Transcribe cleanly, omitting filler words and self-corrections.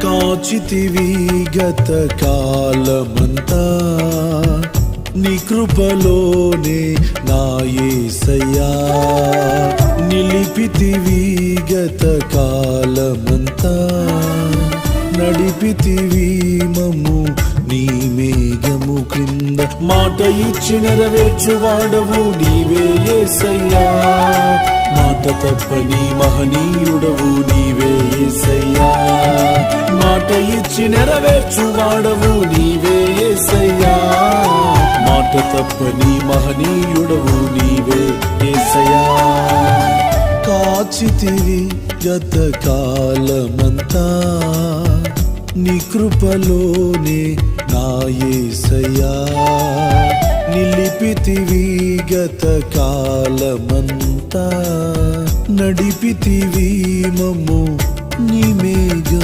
కాచితివి గత కాలమంతా నీ కృపలోనే నా యేసయ్యా నిలిపితివి గత కాలమంతా నడిపితివి మమ్ము నీ మేఘము క్రింద మాట ఇచ్చి నెరవేర్చువాడవు నీవే యేసయ్యా మాట తప్పని మహనీయుడవు నీవే యేసయ్యా మాట ఇచ్చి నెరవేర్చువాడవు నీవే యేసయ్యా మాట తప్పని మహనీయుడవు నీవే యేసయ్యా కాచితివి గత కాలమంతా నీ కృపలోనే నా యేసయ్యా నిలిపితివి గత కాలమంతా నడిపితివి మమ్ము నీ మేఘం